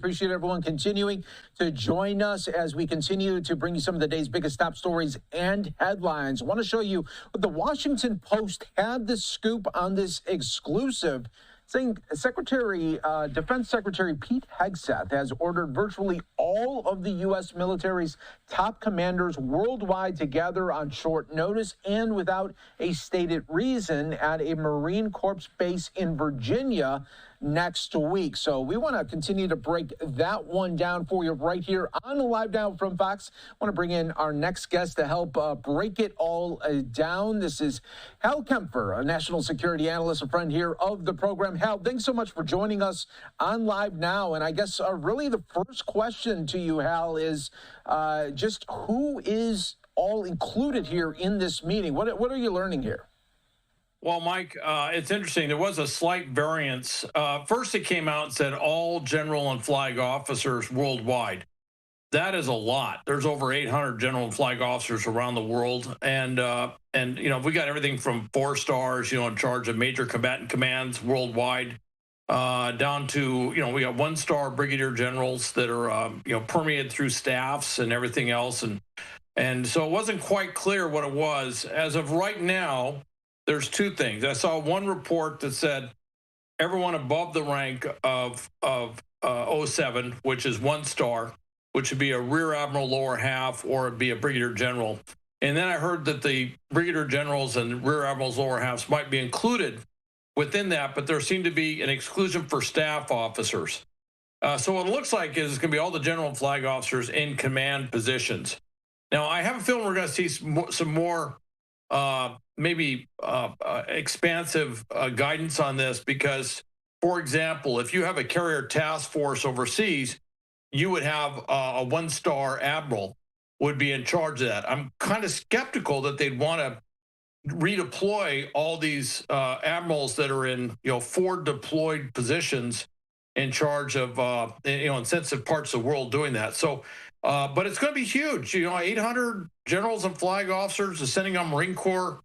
appreciate everyone continuing to join us as we continue to bring you some of the day's biggest top stories and headlines. I want to show you what the Washington Post had the scoop on this exclusive, saying Defense Secretary Pete Hegseth has ordered virtually all of the U.S. military's top commanders worldwide to gather on short notice and without a stated reason at a Marine Corps base in Virginia next week. So we want to continue to break that one down for you right here on Live Now from Fox. I want to bring in our next guest to help break it all down. This is Hal Kempfer, a national security analyst, a friend here of the program. Hal, thanks so much for joining us on Live Now. And I guess really the first question to you, Hal, is just who is all included here in this meeting? What are you learning here? Well, Mike, it's interesting. There was a slight variance. First, it came out and said all general and flag officers worldwide. That is a lot. There's over 800 general and flag officers around the world, and we got everything from 4 stars, in charge of major combatant commands worldwide, down to we got 1-star brigadier generals that are permeated through staffs and everything else, and so it wasn't quite clear what it was. As of right now, there's 2 things. I saw one report that said everyone above the rank of 07, which is 1 star, which would be a rear admiral lower half, or it'd be a brigadier general. And then I heard that the brigadier generals and rear admirals lower halves might be included within that, but there seemed to be an exclusion for staff officers. So what it looks like is it's going to be all the general and flag officers in command positions. Now, I have a feeling we're going to see some more maybe expansive guidance on this, because, for example, if you have a carrier task force overseas, you would have a 1-star admiral would be in charge of that. I'm kind of skeptical that they'd want to redeploy all these admirals that are in 4 deployed positions in charge of in sensitive parts of the world doing that. So but it's going to be huge. 800 generals and flag officers ascending on Marine Corps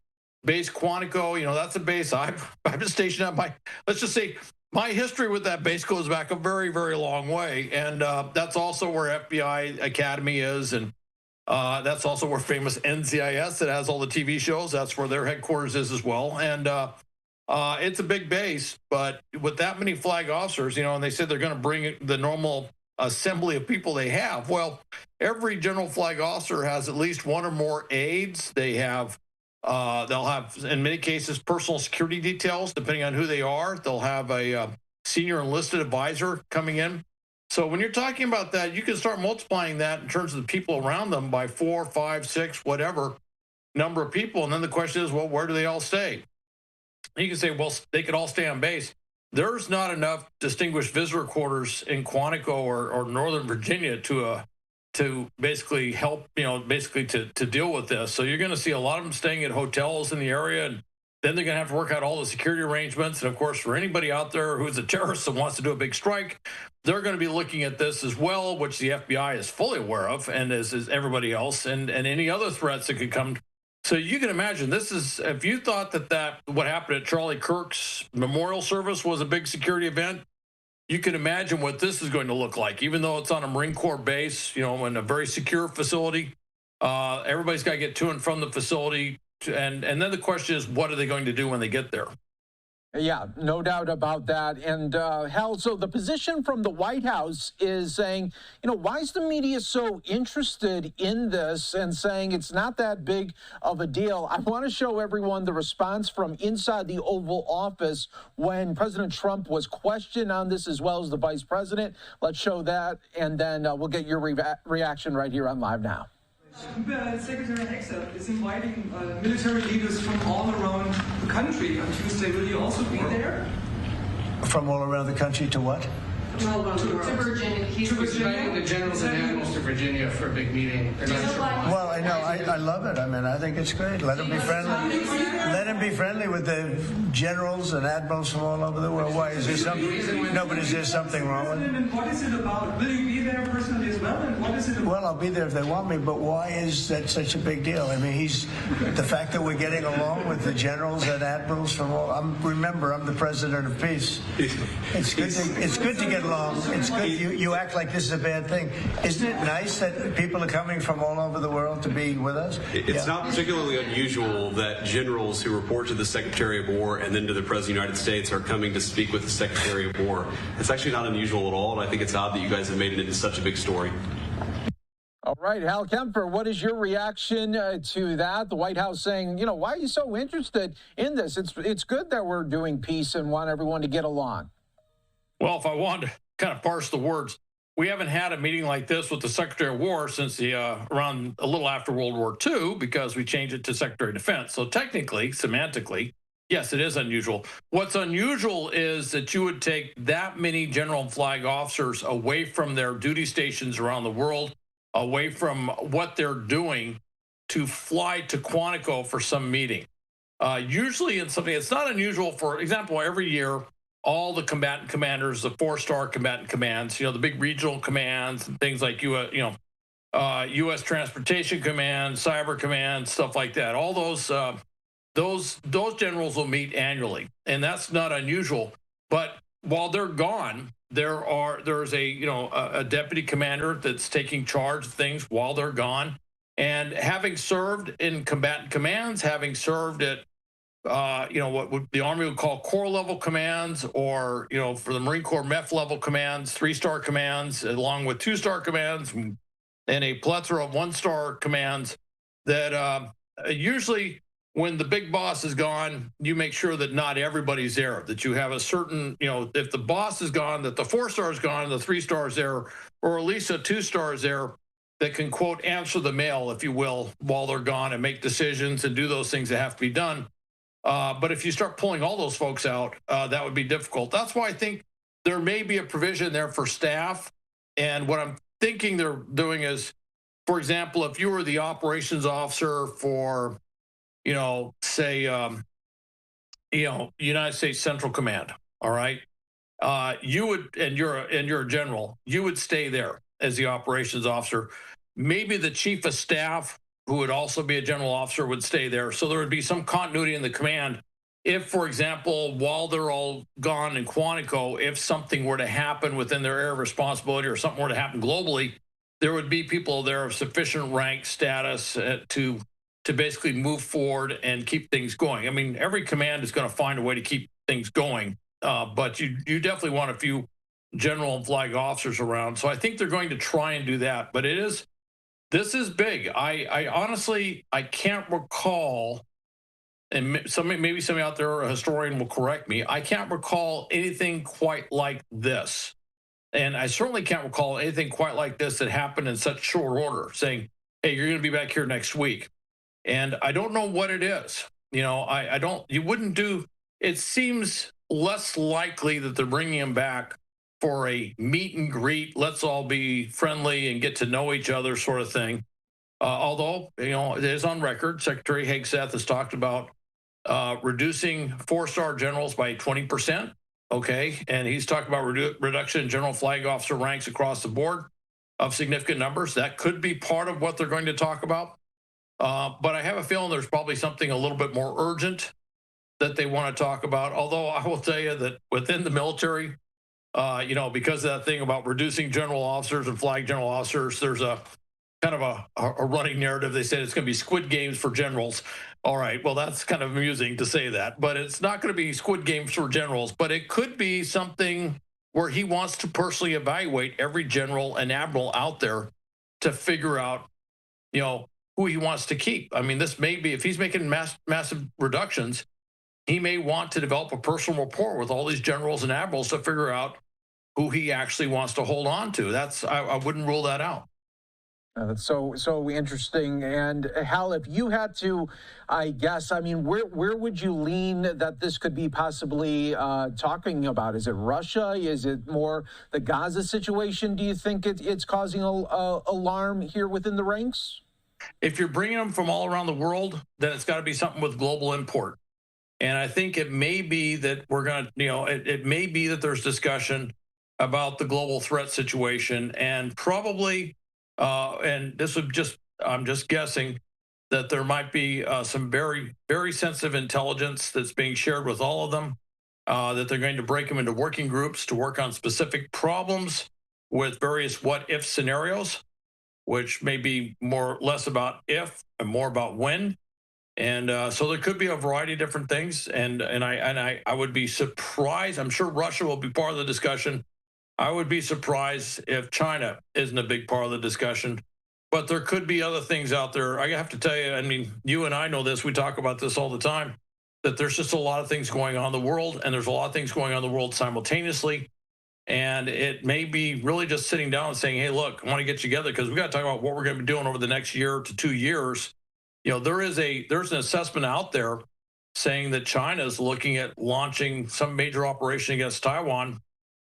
base Quantico. That's a base I've been stationed at. Let's just say my history with that base goes back a very, very long way, and that's also where FBI Academy is, and that's also where famous NCIS that has all the TV shows. That's where their headquarters is as well, and it's a big base. But with that many flag officers, and they said they're going to bring the normal assembly of people they have. Well, every general flag officer has at least 1 or more aides. They have, they'll have, in many cases, personal security details, depending on who they are. They'll have a senior enlisted advisor coming in. So when you're talking about that, you can start multiplying that in terms of the people around them by 4, 5, 6, whatever number of people. And then the question is, well, where do they all stay? You can say, well, they could all stay on base. There's not enough distinguished visitor quarters in Quantico or Northern Virginia to basically help, basically to deal with this. So you're going to see a lot of them staying at hotels in the area, and then they're going to have to work out all the security arrangements. And of course, for anybody out there who's a terrorist and wants to do a big strike, they're going to be looking at this as well, which the FBI is fully aware of, and as is everybody else, and any other threats that could come. So you can imagine, this is, if you thought that what happened at Charlie Kirk's memorial service was a big security event, you can imagine what this is going to look like. Even though it's on a Marine Corps base, in a very secure facility, everybody's got to get to and from the facility. And then the question is, what are they going to do when they get there? Yeah, no doubt about that. And Hal, so the position from the White House is saying, why is the media so interested in this and saying it's not that big of a deal? I want to show everyone the response from inside the Oval Office when President Trump was questioned on this, as well as the vice president. Let's show that, and then we'll get your reaction right here on Live Now. Secretary Hegseth is inviting military leaders from all around the country on Tuesday. Will you also be there? From all around the country to what? To Virginia. He's inviting the generals and admirals to Virginia for a big meeting. Well, I know. I love it. I mean, I think it's great. Let them be friendly. Let them be friendly with the generals and admirals from all over the world. Why? Is there something? No, but is there something wrong with it? And what is it about? Will you be there personally as well? And what is it about? Well, I'll be there if they want me, but why is that such a big deal? I mean, the fact that we're getting along with the generals and admirals from all. Remember, I'm the president of peace. It's good to get along. It's good. You act like this is a bad thing. Isn't it nice that people are coming from all over the world to be with us? It's not particularly unusual that generals who report to the Secretary of War and then to the President of the United States are coming to speak with the Secretary of War. It's actually not unusual at all, and I think it's odd that you guys have made it into such a big story. All right, Hal Kemper, what is your reaction to that? The White House saying, you know, why are you so interested in this? It's good that we're doing peace and want everyone to get along. Well, if I wanted to kind of parse the words, we haven't had a meeting like this with the Secretary of War since the around a little after World War II, because we changed it to Secretary of Defense. So technically, semantically, yes, it is unusual. What's unusual is that you would take that many general and flag officers away from their duty stations around the world, away from what they're doing, to fly to Quantico for some meeting. Usually in something, it's not unusual. For example, every year, all the combatant commanders, the 4-star combatant commands, you know, the big regional commands and things like U.S. Transportation Command, Cyber Command, stuff like that. All those generals will meet annually, and that's not unusual. But while they're gone, there's a deputy commander that's taking charge of things while they're gone. And having served in combatant commands, having served at what the Army would call corps level commands, or for the Marine Corps MEF level commands, 3-star commands, along with 2-star commands and a plethora of 1-star commands, that usually when the big boss is gone, you make sure that not everybody's there, that you have a certain, if the boss is gone, that the 4-star is gone, the 3-star is there, or at least a 2-star is there, that can, quote, answer the mail, if you will, while they're gone, and make decisions and do those things that have to be done. But if you start pulling all those folks out, that would be difficult. That's why I think there may be a provision there for staff. And what I'm thinking they're doing is, for example, if you were the operations officer for, say, United States Central Command, all right, you would, and you're a general, you would stay there as the operations officer. Maybe the chief of staff, who would also be a general officer, would stay there. So there would be some continuity in the command. If, for example, while they're all gone in Quantico, if something were to happen within their area of responsibility, or something were to happen globally, there would be people there of sufficient rank status to basically move forward and keep things going. I mean, every command is going to find a way to keep things going, but you definitely want a few general and flag officers around. So I think they're going to try and do that. But this is big. I honestly, I can't recall, and maybe somebody out there, a historian, will correct me, I can't recall anything quite like this. And I certainly can't recall anything quite like this that happened in such short order, saying, hey, you're going to be back here next week. And I don't know what it is. You wouldn't do, it seems less likely that they're bringing him back for a meet and greet, let's all be friendly and get to know each other sort of thing. Although, it is on record, Secretary Hegseth has talked about reducing 4-star generals by 20%, okay? And he's talked about reduction in general flag officer ranks across the board of significant numbers. That could be part of what they're going to talk about. But I have a feeling there's probably something a little bit more urgent that they want to talk about. Although I will tell you that within the military, because of that thing about reducing general officers and flag general officers, there's a kind of a running narrative. They said it's going to be Squid Games for generals. All right, well, that's kind of amusing to say that, but it's not going to be Squid Games for generals. But it could be something where he wants to personally evaluate every general and admiral out there to figure out, who he wants to keep. I mean, this may be, if he's making massive reductions, he may want to develop a personal rapport with all these generals and admirals to figure out who he actually wants to hold on to. I wouldn't rule that out. That's so interesting. And Hal, if you had to, I guess, I mean, where would you lean that this could be possibly talking about? Is it Russia? Is it more the Gaza situation? Do you think it's causing alarm here within the ranks? If you're bringing them from all around the world, then it's got to be something with global import. And I think it may be that we're going to, it may be that there's discussion about the global threat situation, and probably, and this would I'm just guessing, that there might be some very, very sensitive intelligence that's being shared with all of them. that they're going to break them into working groups to work on specific problems with various what-if scenarios, which may be less about if and more about when. And so there could be a variety of different things. And I would be surprised. I'm sure Russia will be part of the discussion. I would be surprised if China isn't a big part of the discussion. But there could be other things out there. I have to tell you, I mean, you and I know this. We talk about this all the time, that there's just a lot of things going on in the world, and there's a lot of things going on in the world simultaneously. And it may be really just sitting down and saying, hey, look, I want to get together because we got to talk about what we're going to be doing over the next year to 2 years. You know, there's an assessment out there saying that China is looking at launching some major operation against Taiwan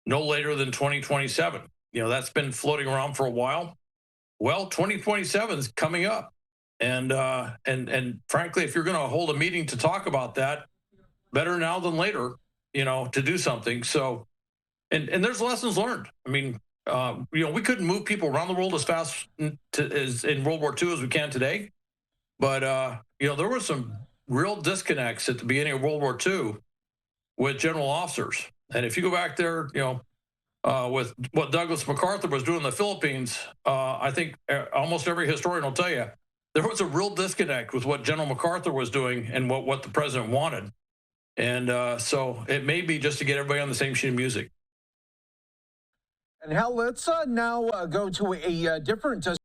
no later than 2027. You know, that's been floating around for a while. Well, 2027 is coming up. And frankly, if you're going to hold a meeting to talk about that, better now than later, you know, to do something. So, and there's lessons learned. I mean, you know, we couldn't move people around the world as fast as in World War II as we can today. But, you know, there were some real disconnects at the beginning of World War II with general officers. And if you go back there, you know, with what Douglas MacArthur was doing in the Philippines, I think almost every historian will tell you there was a real disconnect with what General MacArthur was doing and what the president wanted. And so it may be just to get everybody on the same sheet of music. And Hal, let's now go to a different